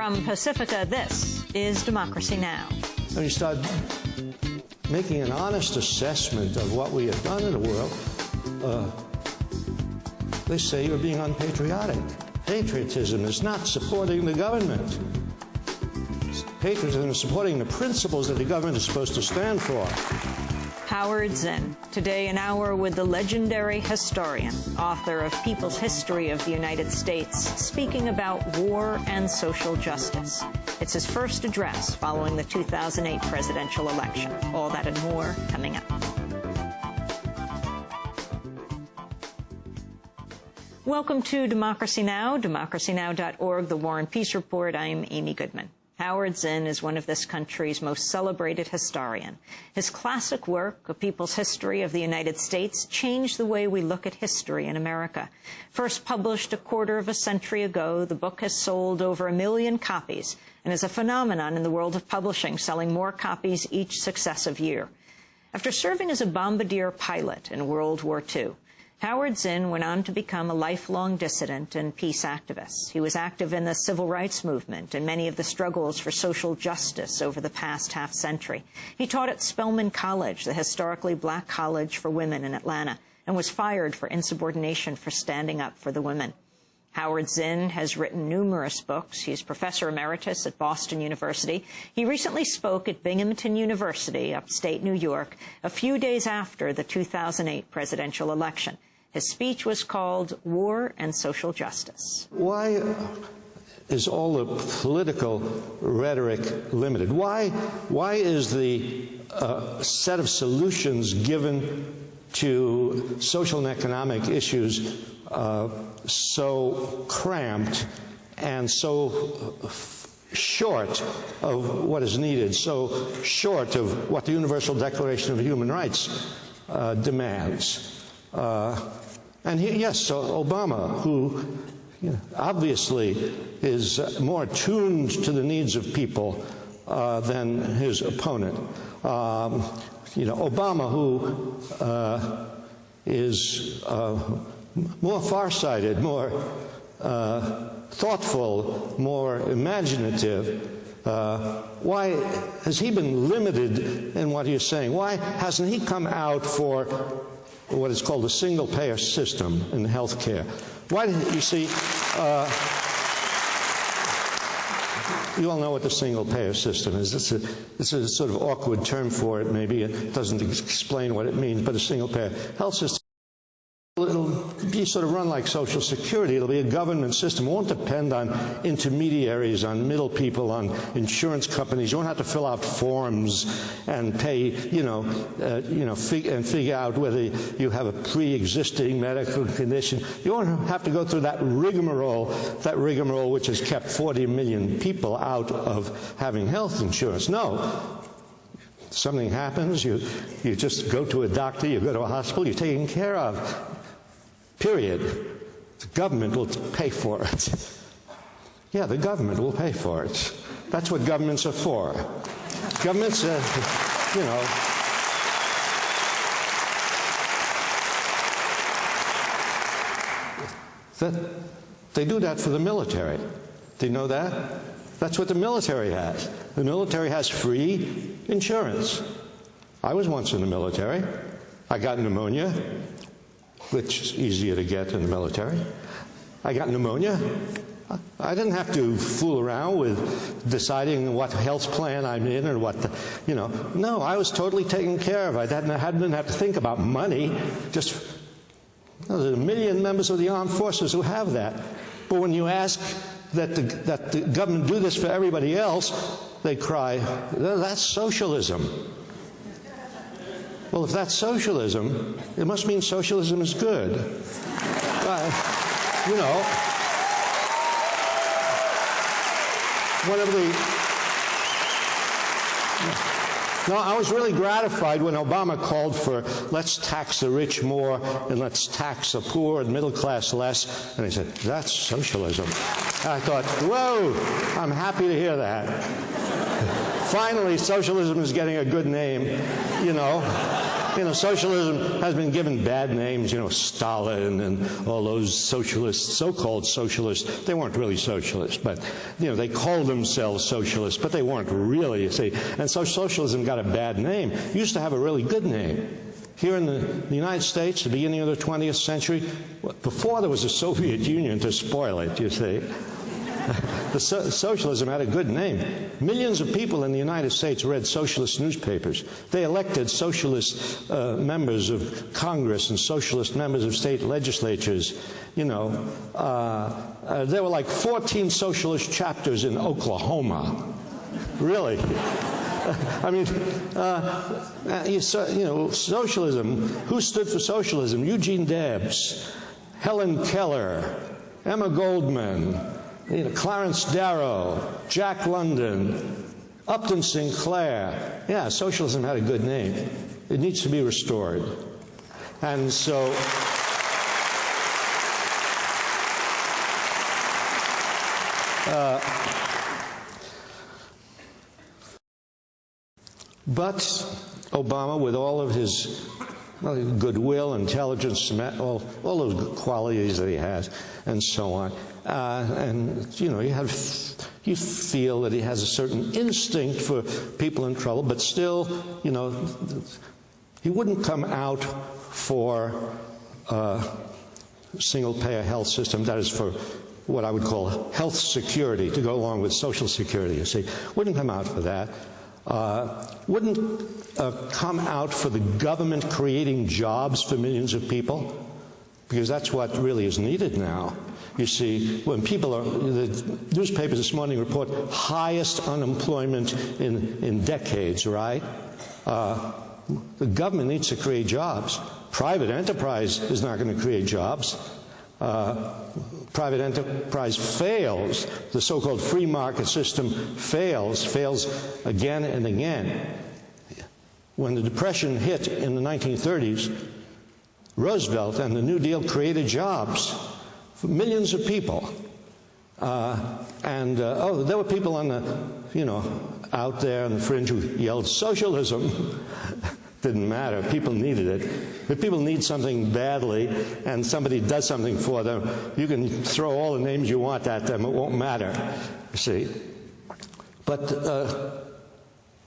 From Pacifica, this is Democracy Now! When you start making an honest assessment of what we have done in the world, they say you're being unpatriotic. Patriotism is not supporting the government. Patriotism is supporting the principles that the government is supposed to stand for. Howard Zinn. Today, an hour with the legendary historian, author of People's History of the United States, speaking about war and social justice. It's his first address following the 2008 presidential election. All that and more coming up. Welcome to Democracy Now!, democracynow.org, The War and Peace Report. I'm Amy Goodman. Howard Zinn is one of this country's most celebrated historians. His classic work, A People's History of the United States, changed the way we look at history in America. First published a quarter of a century ago, the book has sold over 1 million copies and is a phenomenon in the world of publishing, selling more copies each successive year. After serving as a bombardier pilot in World War II, Howard Zinn went on to become a lifelong dissident and peace activist. He was active in the civil rights movement and many of the struggles for social justice over the past half-century. He taught at Spelman College, the historically black college for women in Atlanta, and was fired for insubordination for standing up for the women. Howard Zinn has written numerous books. He's professor emeritus at Boston University. He recently spoke at Binghamton University, upstate New York, a few days after the 2008 presidential election. His speech was called War and Social Justice. Why is all the political rhetoric limited? Why is the set of solutions given to social and economic issues so cramped and so short of what is needed, so short of what the Universal Declaration of Human Rights demands? And yes, Obama, who obviously is more attuned to the needs of people than his opponent. Obama, who is more farsighted, more thoughtful, more imaginative. Why has he been limited in what he's saying? Why hasn't he come out for what is called the single-payer system in health care? Why didn't you see, you all know what the single-payer system is. It's a sort of awkward term for it, maybe. It doesn't explain what it means, but a single-payer health system. It'll be sort of run like Social Security. It'll be a government system. It won't depend on intermediaries, on middle people, on insurance companies. You won't have to fill out forms and pay, and figure out whether you have a pre-existing medical condition. You won't have to go through that rigmarole which has kept 40 million people out of having health insurance. No. Something happens, you just go to a doctor, you go to a hospital, you're taken care of. Period. The government will pay for it. Yeah, the government will pay for it. That's what governments are for. Governments, they do that for the military. Do you know that? That's what the military has. The military has free insurance. I was once in the military. I got pneumonia, which is easier to get in the military. I got pneumonia. I didn't have to fool around with deciding what health plan I'm in or what No, I was totally taken care of. I didn't have to think about money. There's 1 million members of the armed forces who have that. But when you ask that the government do this for everybody else, they cry, that's socialism. Well, if that's socialism, it must mean socialism is good. I was really gratified when Obama called for let's tax the rich more and let's tax the poor and middle class less. And he said, that's socialism. And I thought, whoa, I'm happy to hear that. Finally, socialism is getting a good name, You know, socialism has been given bad names, you know, Stalin and all those socialists, so-called socialists. They weren't really socialists, but, you know, they called themselves socialists, but they weren't really, you see. And so socialism got a bad name. It used to have a really good name. Here in the United States, the beginning of the 20th century, before there was a Soviet Union to spoil it, you see, socialism had a good name. Millions of people in the United States read socialist newspapers. They elected socialist members of Congress and socialist members of state legislatures. You know, there were like 14 socialist chapters in Oklahoma. Really. I mean, you know, socialism, who stood for socialism? Eugene Debs, Helen Keller, Emma Goldman, you know, Clarence Darrow, Jack London, Upton Sinclair. Yeah, socialism had a good name. It needs to be restored. And so, but Obama, with all of his goodwill, intelligence, all those qualities that he has, and so on, and you know, you feel that he has a certain instinct for people in trouble, but still, you know, he wouldn't come out for a single-payer health system. That is for what I would call health security, to go along with Social Security, you see. Wouldn't come out for that. Wouldn't come out for the government creating jobs for millions of people, because that's what really is needed now. You see, when people are, the newspapers this morning report highest unemployment in decades, right? The government needs to create jobs. Private enterprise is not going to create jobs. Private enterprise fails. The so-called free market system fails again and again. When the Depression hit in the 1930s, Roosevelt and the New Deal created jobs for millions of people. There were people on the, you know, out there on the fringe who yelled socialism. Didn't matter. People needed it. If people need something badly and somebody does something for them, you can throw all the names you want at them. It won't matter, you see. But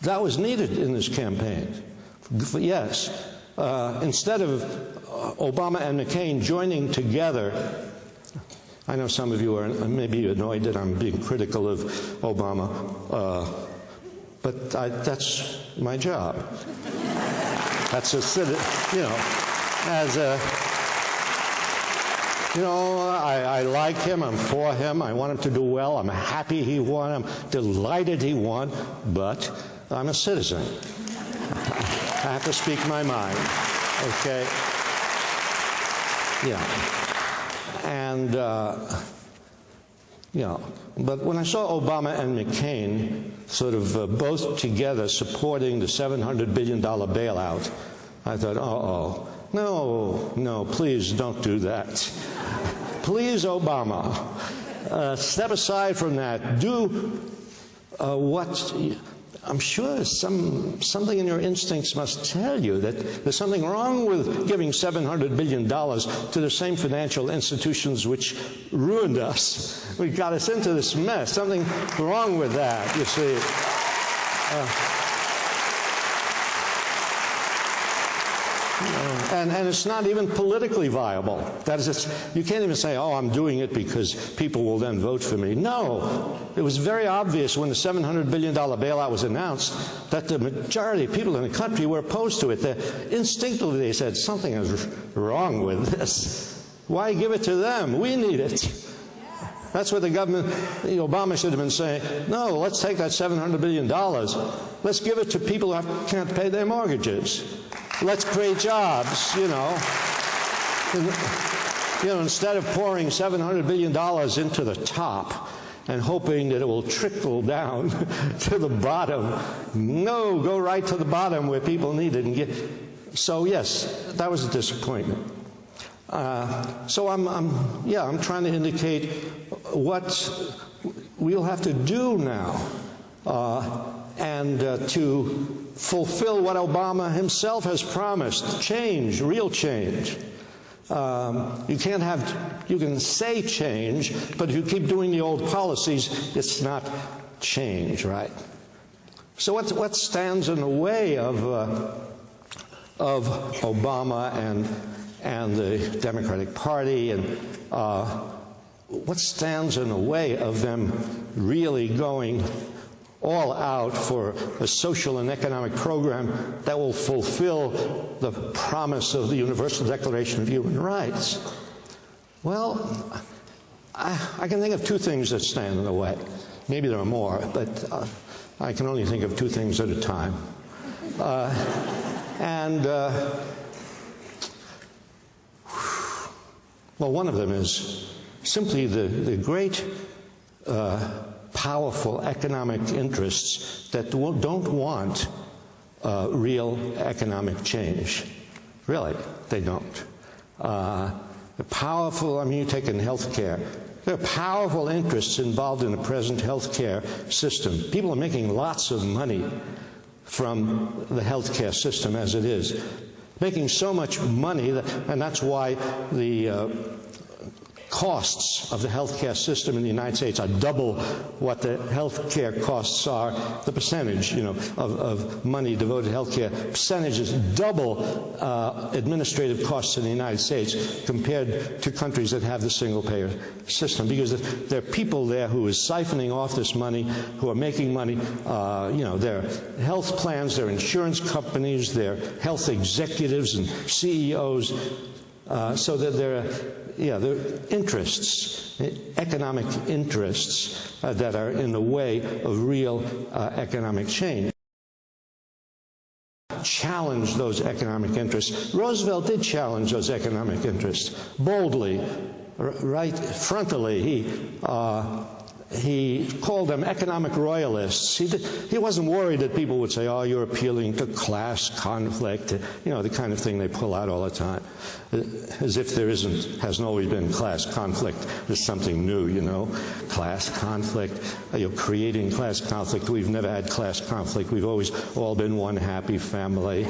that was needed in this campaign. Yes. Instead of Obama and McCain joining together, I know some of you are maybe annoyed that I'm being critical of Obama, but that's my job. That's a, you know, as a, you know, I like him, I'm for him, I want him to do well, I'm happy he won, I'm delighted he won, but I'm a citizen. I have to speak my mind, okay? Yeah. And, you know, but when I saw Obama and McCain sort of both together supporting the $700 billion bailout, I thought, uh-oh, no, please don't do that. Please, Obama, step aside from that. Do what... I'm sure something in your instincts must tell you that there's something wrong with giving $700 billion to the same financial institutions which ruined us. We got us into this mess. Something wrong with that, you see. And it's not even politically viable. That is, you can't even say, oh, I'm doing it because people will then vote for me. No. It was very obvious when the $700 billion bailout was announced that the majority of people in the country were opposed to it. Instinctively, they said, something is wrong with this. Why give it to them? We need it. That's what the government, Obama should have been saying, no, let's take that $700 billion. Let's give it to people who can't pay their mortgages. Let's create jobs, you know. Instead of pouring $700 billion into the top and hoping that it will trickle down to the bottom. No, go right to the bottom where people need it and get. So yes, that was a disappointment. So I'm trying to indicate what we'll have to do now, and to fulfill what Obama himself has promised, change, real change. You can say change, but if you keep doing the old policies, it's not change, right? So what stands in the way of Obama and the Democratic Party, and what stands in the way of them really going all out for a social and economic program that will fulfill the promise of the Universal Declaration of Human Rights? Well, I can think of two things that stand in the way. Maybe there are more, but I can only think of two things at a time. Well, one of them is simply the great powerful economic interests that don't want real economic change. Really, they don't. The powerful, you take in healthcare, there are powerful interests involved in the present healthcare system. People are making lots of money from the healthcare system as it is. Making so much money, and that's why the costs of the healthcare system in the United States are double what the healthcare costs are. The percentage, of money devoted to healthcare, percentage is double administrative costs in the United States compared to countries that have the single-payer system, because there are people there who is siphoning off this money, who are making money. Their health plans, their insurance companies, their health executives and CEOs, so that there are interests, economic interests that are in the way of real economic change. Challenge those economic interests. Roosevelt did challenge those economic interests boldly, right frontally. He called them economic royalists. He wasn't worried that people would say, oh, you're appealing to class conflict, the kind of thing they pull out all the time. As if there hasn't always been class conflict. There's something new, class conflict. You're creating class conflict. We've never had class conflict. We've always all been one happy family,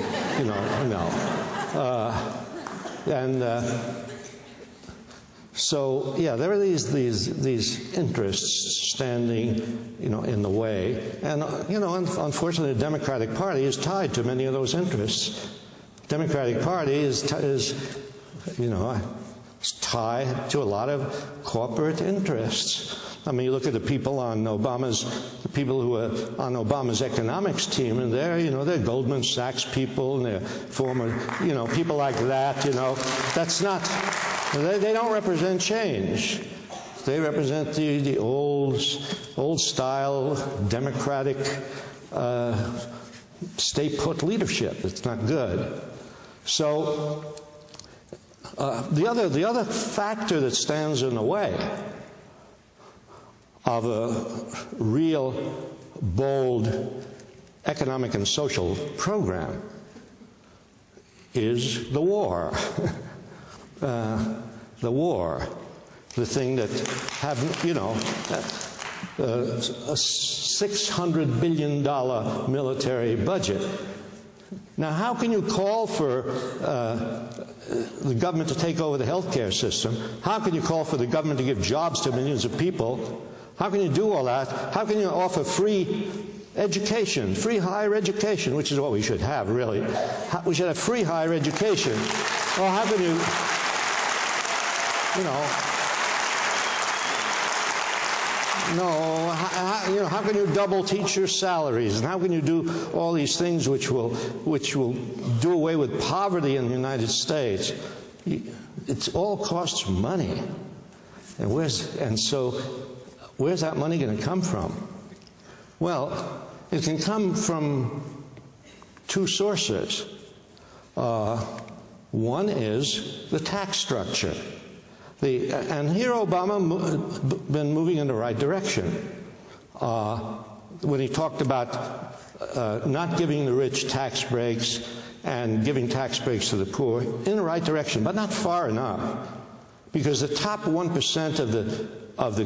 So, there are these interests standing, in the way. And, unfortunately, the Democratic Party is tied to many of those interests. The Democratic Party is tied to a lot of corporate interests. You look at the people who are on Obama's economics team, and they're Goldman Sachs people, and they're former, people like that, That's not... They don't represent change. They represent the old-style democratic stay-put leadership. It's not good. So the other factor that stands in the way of a real, bold economic and social program is the war. The thing that a $600 billion military budget. Now, how can you call for the government to take over the healthcare system? How can you call for the government to give jobs to millions of people? How can you do all that? How can you offer free education, free higher education, which is what we should have, really? We should have free higher education. Well, how can you... how can you double teacher salaries, and how can you do all these things which will do away with poverty in the United States? It all costs money, and so where's that money going to come from? Well, it can come from two sources. One is the tax structure. And here Obama been moving in the right direction. When he talked about not giving the rich tax breaks and giving tax breaks to the poor, in the right direction, but not far enough. Because the top 1% of the